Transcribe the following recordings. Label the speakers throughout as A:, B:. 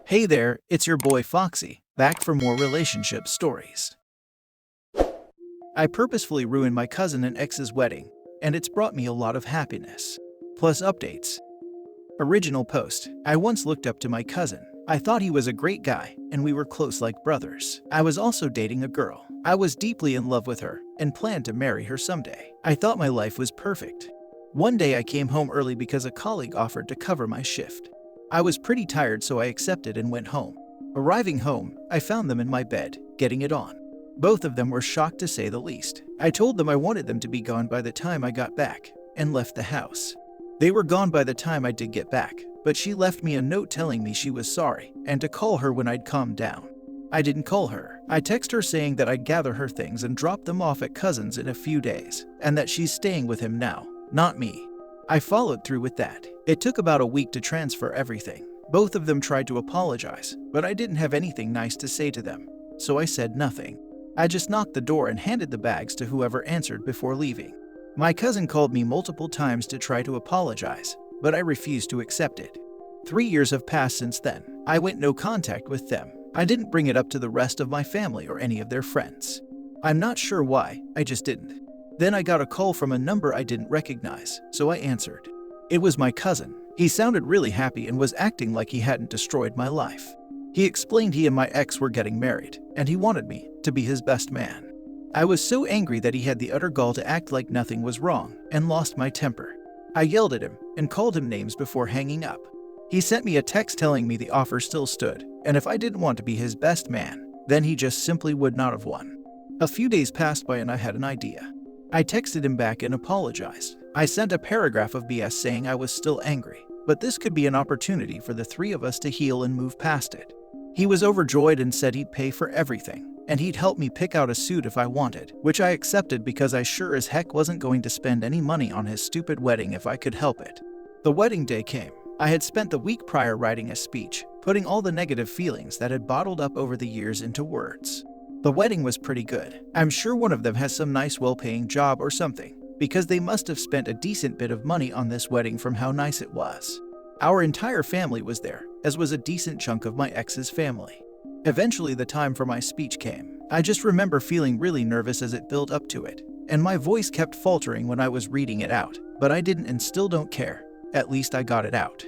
A: Hey there, it's your boy Foxy, back for more relationship stories. I purposefully ruined my cousin and ex's wedding, and it's brought me a lot of happiness. Plus updates. Original post. I once looked up to my cousin. I thought he was a great guy, and we were close like brothers. I was also dating a girl. I was deeply in love with her, and planned to marry her someday. I thought my life was perfect. One day I came home early because a colleague offered to cover my shift. I was pretty tired, so I accepted and went home. Arriving home, I found them in my bed, getting it on. Both of them were shocked to say the least. I told them I wanted them to be gone by the time I got back, and left the house. They were gone by the time I did get back, but she left me a note telling me she was sorry, and to call her when I'd calmed down. I didn't call her. I texted her saying that I'd gather her things and drop them off at cousin's in a few days, and that she's staying with him now, not me. I followed through with that. It took about a week to transfer everything. Both of them tried to apologize, but I didn't have anything nice to say to them, so I said nothing. I just knocked the door and handed the bags to whoever answered before leaving. My cousin called me multiple times to try to apologize, but I refused to accept it. 3 years have passed since then. I went no contact with them. I didn't bring it up to the rest of my family or any of their friends. I'm not sure why, I just didn't. Then I got a call from a number I didn't recognize, so I answered. It was my cousin. He sounded really happy and was acting like he hadn't destroyed my life. He explained he and my ex were getting married, and he wanted me to be his best man. I was so angry that he had the utter gall to act like nothing was wrong, and lost my temper. I yelled at him and called him names before hanging up. He sent me a text telling me the offer still stood, and if I didn't want to be his best man, then he just simply would not have won. A few days passed by and I had an idea. I texted him back and apologized. I sent a paragraph of BS saying I was still angry, but this could be an opportunity for the three of us to heal and move past it. He was overjoyed and said he'd pay for everything, and he'd help me pick out a suit if I wanted, which I accepted because I sure as heck wasn't going to spend any money on his stupid wedding if I could help it. The wedding day came. I had spent the week prior writing a speech, putting all the negative feelings that had bottled up over the years into words. The wedding was pretty good. I'm sure one of them has some nice well-paying job or something, because they must have spent a decent bit of money on this wedding from how nice it was. Our entire family was there, as was a decent chunk of my ex's family. Eventually the time for my speech came. I just remember feeling really nervous as it built up to it, and my voice kept faltering when I was reading it out, but I didn't and still don't care. At least I got it out.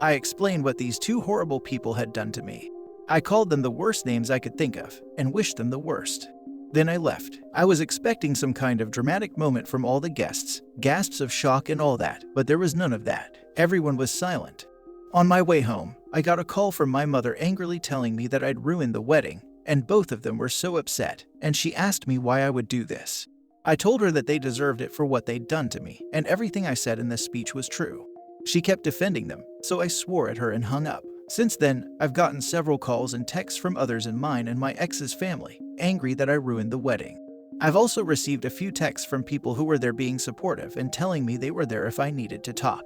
A: I explained what these two horrible people had done to me. I called them the worst names I could think of, and wished them the worst. Then I left. I was expecting some kind of dramatic moment from all the guests, gasps of shock and all that, but there was none of that. Everyone was silent. On my way home, I got a call from my mother angrily telling me that I'd ruined the wedding, and both of them were so upset, and she asked me why I would do this. I told her that they deserved it for what they'd done to me, and everything I said in this speech was true. She kept defending them, so I swore at her and hung up. Since then, I've gotten several calls and texts from others in mine and my ex's family, angry that I ruined the wedding. I've also received a few texts from people who were there being supportive and telling me they were there if I needed to talk.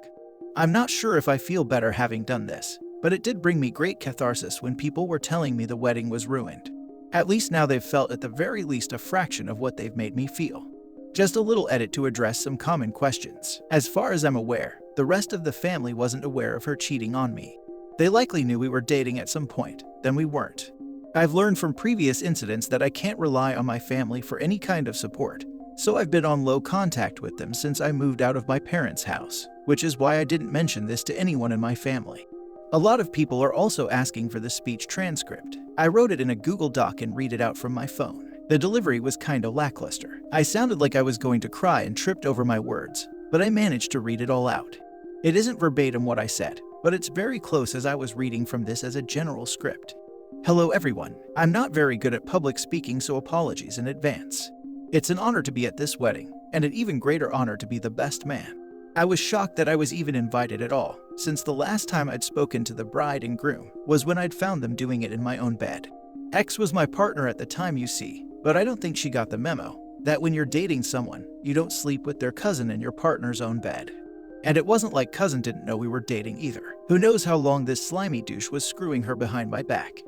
A: I'm not sure if I feel better having done this, but it did bring me great catharsis when people were telling me the wedding was ruined. At least now they've felt at the very least a fraction of what they've made me feel. Just a little edit to address some common questions. As far as I'm aware, the rest of the family wasn't aware of her cheating on me. They likely knew we were dating at some point, then we weren't. I've learned from previous incidents that I can't rely on my family for any kind of support, so I've been on low contact with them since I moved out of my parents' house, which is why I didn't mention this to anyone in my family. A lot of people are also asking for the speech transcript. I wrote it in a Google Doc and read it out from my phone. The delivery was kinda lackluster. I sounded like I was going to cry and tripped over my words, but I managed to read it all out. It isn't verbatim what I said, but it's very close as I was reading from this as a general script. Hello everyone. I'm not very good at public speaking, so apologies in advance. It's an honor to be at this wedding, and an even greater honor to be the best man. I was shocked that I was even invited at all, since the last time I'd spoken to the bride and groom was when I'd found them doing it in my own bed. Ex was my partner at the time, you see, but I don't think she got the memo that when you're dating someone, you don't sleep with their cousin in your partner's own bed. And it wasn't like cousin didn't know we were dating either. Who knows how long this slimy douche was screwing her behind my back.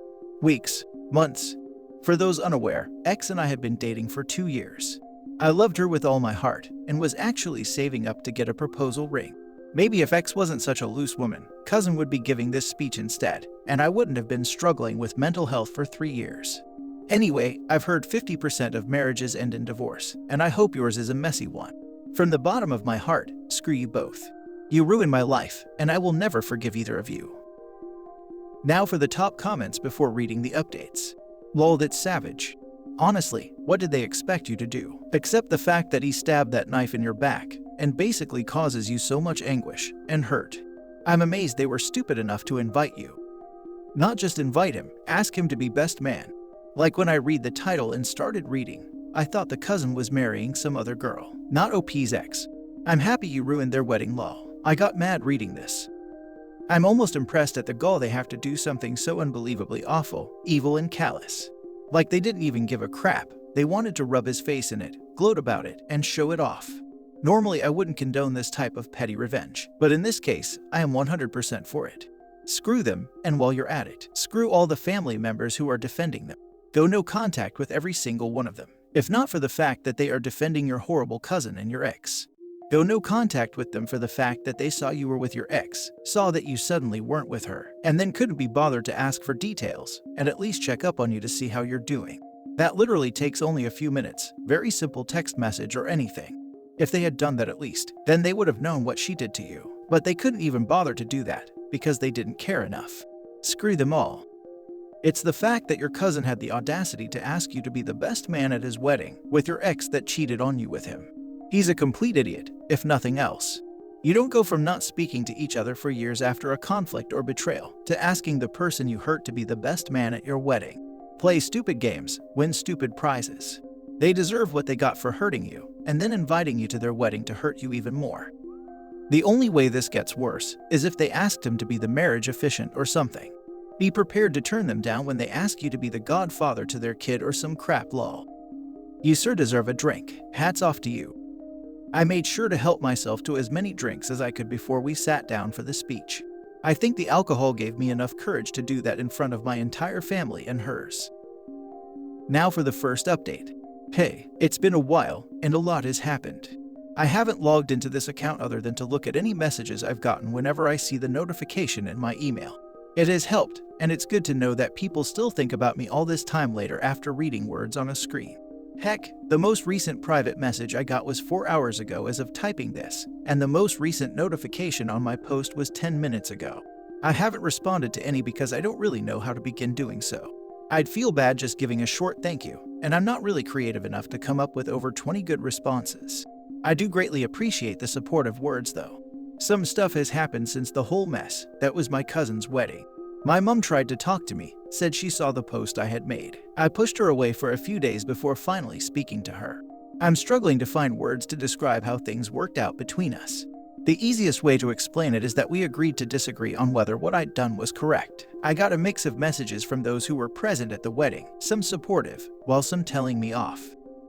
A: Weeks, months. For those unaware, ex and I had been dating for 2 years. I loved her with all my heart and was actually saving up to get a proposal ring. Maybe if X wasn't such a loose woman, cousin would be giving this speech instead, and I wouldn't have been struggling with mental health for 3 years. Anyway, I've heard 50% of marriages end in divorce, and I hope yours is a messy one. From the bottom of my heart, screw you both. You ruined my life, and I will never forgive either of you. Now for the top comments before reading the updates. Lol, that's savage. Honestly, what did they expect you to do? Except the fact that he stabbed that knife in your back and basically causes you so much anguish and hurt. I'm amazed they were stupid enough to invite you. Not just invite him, ask him to be best man. Like when I read the title and started reading, I thought the cousin was marrying some other girl, not OP's ex. I'm happy you ruined their wedding, lol. I got mad reading this. I'm almost impressed at the gall they have to do something so unbelievably awful, evil and callous. Like they didn't even give a crap. They wanted to rub his face in it, gloat about it, and show it off. Normally I wouldn't condone this type of petty revenge, but in this case, I am 100% for it. Screw them, and while you're at it, screw all the family members who are defending them. Go no contact with every single one of them, if not for the fact that they are defending your horrible cousin and your ex. Go no contact with them for the fact that they saw you were with your ex, saw that you suddenly weren't with her, and then couldn't be bothered to ask for details, and at least check up on you to see how you're doing. That literally takes only a few minutes, very simple text message or anything. If they had done that at least, then they would have known what she did to you. But they couldn't even bother to do that, because they didn't care enough. Screw them all. It's the fact that your cousin had the audacity to ask you to be the best man at his wedding with your ex that cheated on you with him. He's a complete idiot, if nothing else. You don't go from not speaking to each other for years after a conflict or betrayal to asking the person you hurt to be the best man at your wedding. Play stupid games, win stupid prizes. They deserve what they got for hurting you, and then inviting you to their wedding to hurt you even more. The only way this gets worse is if they asked him to be the marriage officiant or something. Be prepared to turn them down when they ask you to be the godfather to their kid or some crap, lol. You sir deserve a drink. Hats off to you. I made sure to help myself to as many drinks as I could before we sat down for the speech. I think the alcohol gave me enough courage to do that in front of my entire family and hers. Now for the first update. Hey, it's been a while, and a lot has happened. I haven't logged into this account other than to look at any messages I've gotten whenever I see the notification in my email. It has helped, and it's good to know that people still think about me all this time later after reading words on a screen. Heck, the most recent private message I got was 4 hours ago as of typing this, and the most recent notification on my post was 10 minutes ago. I haven't responded to any because I don't really know how to begin doing so. I'd feel bad just giving a short thank you, and I'm not really creative enough to come up with over 20 good responses. I do greatly appreciate the supportive words though. Some stuff has happened since the whole mess that was my cousin's wedding. My mom tried to talk to me, said she saw the post I had made. I pushed her away for a few days before finally speaking to her. I'm struggling to find words to describe how things worked out between us. The easiest way to explain it is that we agreed to disagree on whether what I'd done was correct. I got a mix of messages from those who were present at the wedding, some supportive, while some telling me off.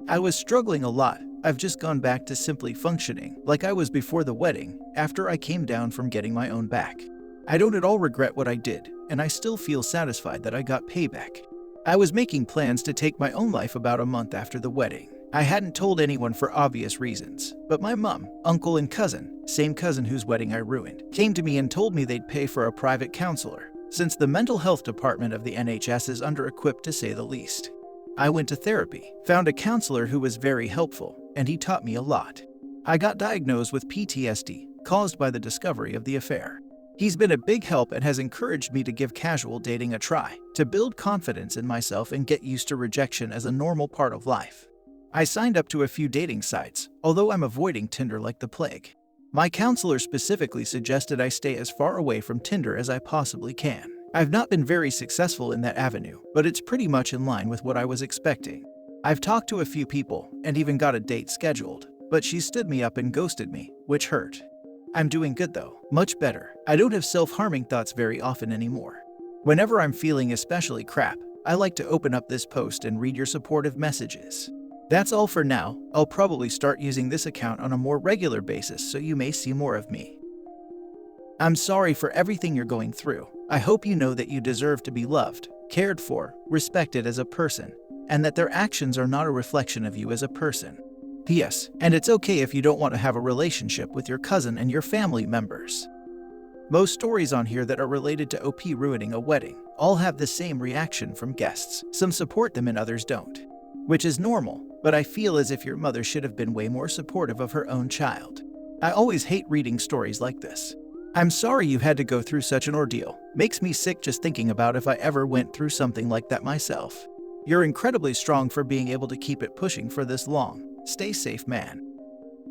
A: I was struggling a lot. I've just gone back to simply functioning like I was before the wedding, after I came down from getting my own back. I don't at all regret what I did, and I still feel satisfied that I got payback. I was making plans to take my own life about a month after the wedding. I hadn't told anyone for obvious reasons, but my mom, uncle, and cousin, same cousin whose wedding I ruined, came to me and told me they'd pay for a private counselor, since the mental health department of the NHS is under-equipped to say the least. I went to therapy, found a counselor who was very helpful, and he taught me a lot. I got diagnosed with PTSD, caused by the discovery of the affair. He's been a big help and has encouraged me to give casual dating a try, to build confidence in myself and get used to rejection as a normal part of life. I signed up to a few dating sites, although I'm avoiding Tinder like the plague. My counselor specifically suggested I stay as far away from Tinder as I possibly can. I've not been very successful in that avenue, but it's pretty much in line with what I was expecting. I've talked to a few people and even got a date scheduled, but she stood me up and ghosted me, which hurt. I'm doing good though, much better. I don't have self-harming thoughts very often anymore. Whenever I'm feeling especially crap, I like to open up this post and read your supportive messages. That's all for now. I'll probably start using this account on a more regular basis, so you may see more of me. I'm sorry for everything you're going through. I hope you know that you deserve to be loved, cared for, respected as a person, and that their actions are not a reflection of you as a person. P.S. And it's okay if you don't want to have a relationship with your cousin and your family members. Most stories on here that are related to OP ruining a wedding all have the same reaction from guests. Some support them and others don't, which is normal, but I feel as if your mother should have been way more supportive of her own child. I always hate reading stories like this. I'm sorry you had to go through such an ordeal. Makes me sick just thinking about if I ever went through something like that myself. You're incredibly strong for being able to keep it pushing for this long. Stay safe, man.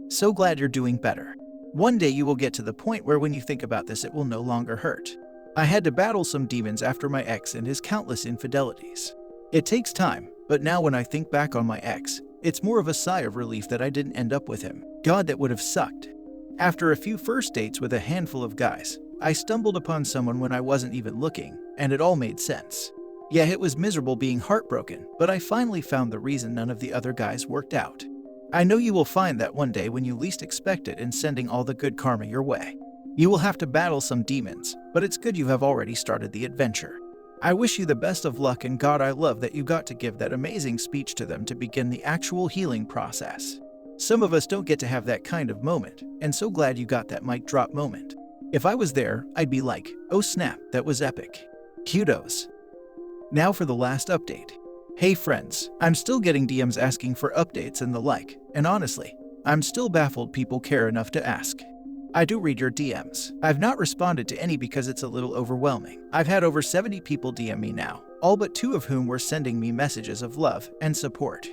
A: So glad you're doing better. One day you will get to the point where when you think about this it will no longer hurt. I had to battle some demons after my ex and his countless infidelities. It takes time, but now when I think back on my ex, it's more of a sigh of relief that I didn't end up with him. God, that would have sucked. After a few first dates with a handful of guys, I stumbled upon someone when I wasn't even looking, and it all made sense. Yeah, it was miserable being heartbroken, but I finally found the reason none of the other guys worked out. I know you will find that one day when you least expect it and sending all the good karma your way. You will have to battle some demons, but it's good you have already started the adventure. I wish you the best of luck, and God, I love that you got to give that amazing speech to them to begin the actual healing process. Some of us don't get to have that kind of moment, and so glad you got that mic drop moment. If I was there, I'd be like, oh snap, that was epic. Kudos. Now for the last update. Hey friends, I'm still getting DMs asking for updates and the like, and honestly, I'm still baffled people care enough to ask. I do read your DMs. I've not responded to any because it's a little overwhelming. I've had over 70 people DM me now, all but 2 of whom were sending me messages of love and support.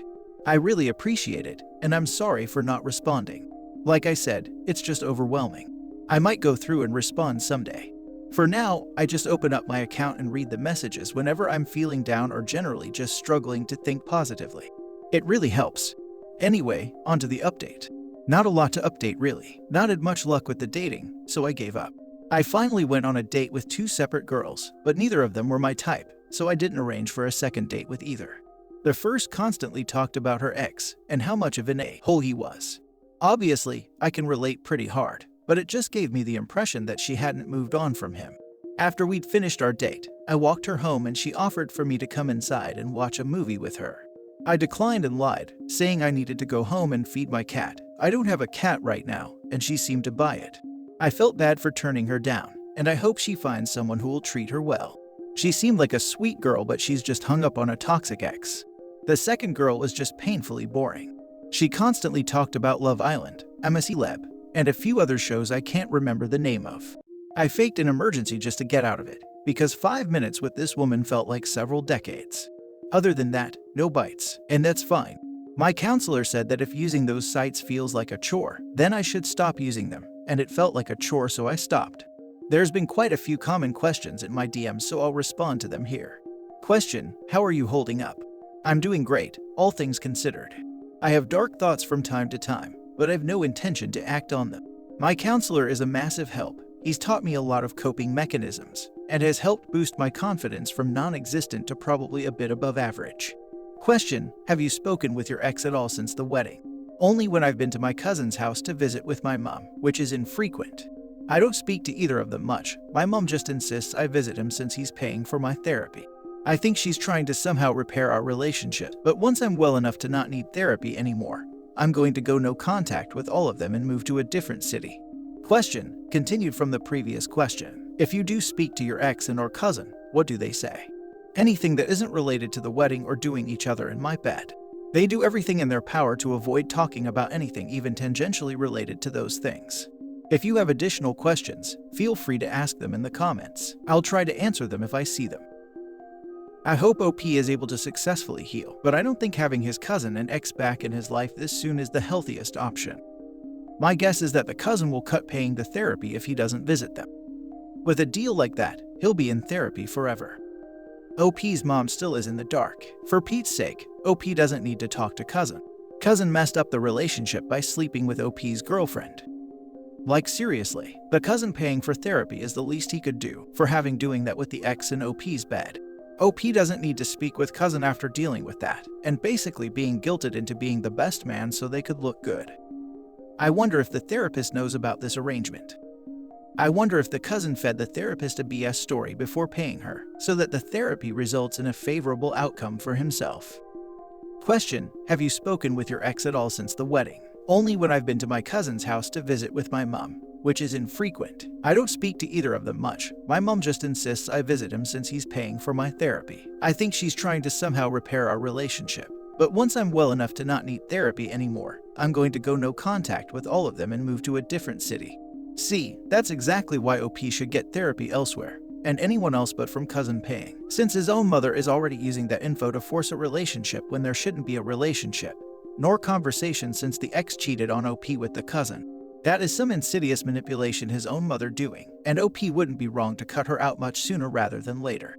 A: I really appreciate it, and I'm sorry for not responding. Like I said, it's just overwhelming. I might go through and respond someday. For now, I just open up my account and read the messages whenever I'm feeling down or generally just struggling to think positively. It really helps. Anyway, onto the update. Not a lot to update really. Not had much luck with the dating, so I gave up. I finally went on a date with 2 separate girls, but neither of them were my type, so I didn't arrange for a second date with either. The first constantly talked about her ex and how much of an a-hole he was. Obviously, I can relate pretty hard, but it just gave me the impression that she hadn't moved on from him. After we'd finished our date, I walked her home and she offered for me to come inside and watch a movie with her. I declined and lied, saying I needed to go home and feed my cat. I don't have a cat right now, and she seemed to buy it. I felt bad for turning her down, and I hope she finds someone who will treat her well. She seemed like a sweet girl, but she's just hung up on a toxic ex. The second girl was just painfully boring. She constantly talked about Love Island, I'm a Celeb, and a few other shows I can't remember the name of. I faked an emergency just to get out of it, because 5 minutes with this woman felt like several decades. Other than that, no bites, and that's fine. My counselor said that if using those sites feels like a chore, then I should stop using them, and it felt like a chore, so I stopped. There's been quite a few common questions in my DMs, so I'll respond to them here. Question: how are you holding up? I'm doing great, all things considered. I have dark thoughts from time to time, but I've no intention to act on them. My counselor is a massive help. He's taught me a lot of coping mechanisms, and has helped boost my confidence from non-existent to probably a bit above average. Question: have you spoken with your ex at all since the wedding? Only when I've been to my cousin's house to visit with my mom, which is infrequent. I don't speak to either of them much. My mom just insists I visit him since he's paying for my therapy. I think she's trying to somehow repair our relationship, but once I'm well enough to not need therapy anymore, I'm going to go no contact with all of them and move to a different city. Question: continued from the previous question. If you do speak to your ex and or cousin, what do they say? Anything that isn't related to the wedding or doing each other in my bed. They do everything in their power to avoid talking about anything even tangentially related to those things. If you have additional questions, feel free to ask them in the comments. I'll try to answer them if I see them. I hope OP is able to successfully heal, but I don't think having his cousin and ex back in his life this soon is the healthiest option. My guess is that the cousin will cut paying the therapy if he doesn't visit them. With a deal like that, he'll be in therapy forever. OP's mom still is in the dark. For Pete's sake, OP doesn't need to talk to cousin. Cousin messed up the relationship by sleeping with OP's girlfriend. Like seriously, the cousin paying for therapy is the least he could do for having doing that with the ex in OP's bed. OP doesn't need to speak with cousin after dealing with that, and basically being guilted into being the best man so they could look good. I wonder if the therapist knows about this arrangement. I wonder if the cousin fed the therapist a BS story before paying her, so that the therapy results in a favorable outcome for himself. Question: have you spoken with your ex at all since the wedding? Only when I've been to my cousin's house to visit with my mom, which is infrequent. I don't speak to either of them much. My mom just insists I visit him since he's paying for my therapy. I think she's trying to somehow repair our relationship. But once I'm well enough to not need therapy anymore, I'm going to go no contact with all of them and move to a different city. See, that's exactly why OP should get therapy elsewhere, and anyone else but from cousin paying, since his own mother is already using that info to force a relationship when there shouldn't be a relationship, nor conversation since the ex cheated on OP with the cousin. That is some insidious manipulation his own mother doing, and OP wouldn't be wrong to cut her out much sooner rather than later.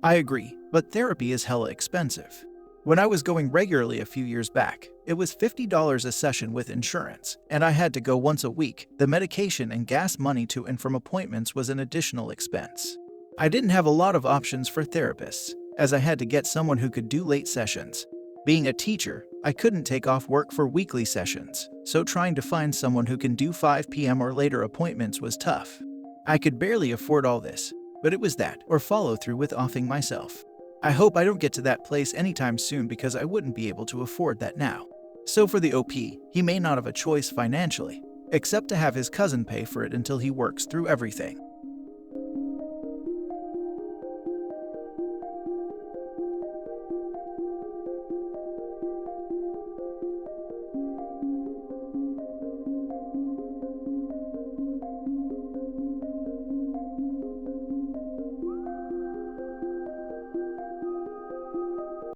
A: I agree, but therapy is hella expensive. When I was going regularly a few years back, it was $50 a session with insurance, and I had to go once a week. The medication and gas money to and from appointments was an additional expense. I didn't have a lot of options for therapists, as I had to get someone who could do late sessions. Being a teacher, I couldn't take off work for weekly sessions, so trying to find someone who can do 5 p.m. or later appointments was tough. I could barely afford all this, but it was that or follow through with offing myself. I hope I don't get to that place anytime soon because I wouldn't be able to afford that now. So for the OP, he may not have a choice financially, except to have his cousin pay for it until he works through everything.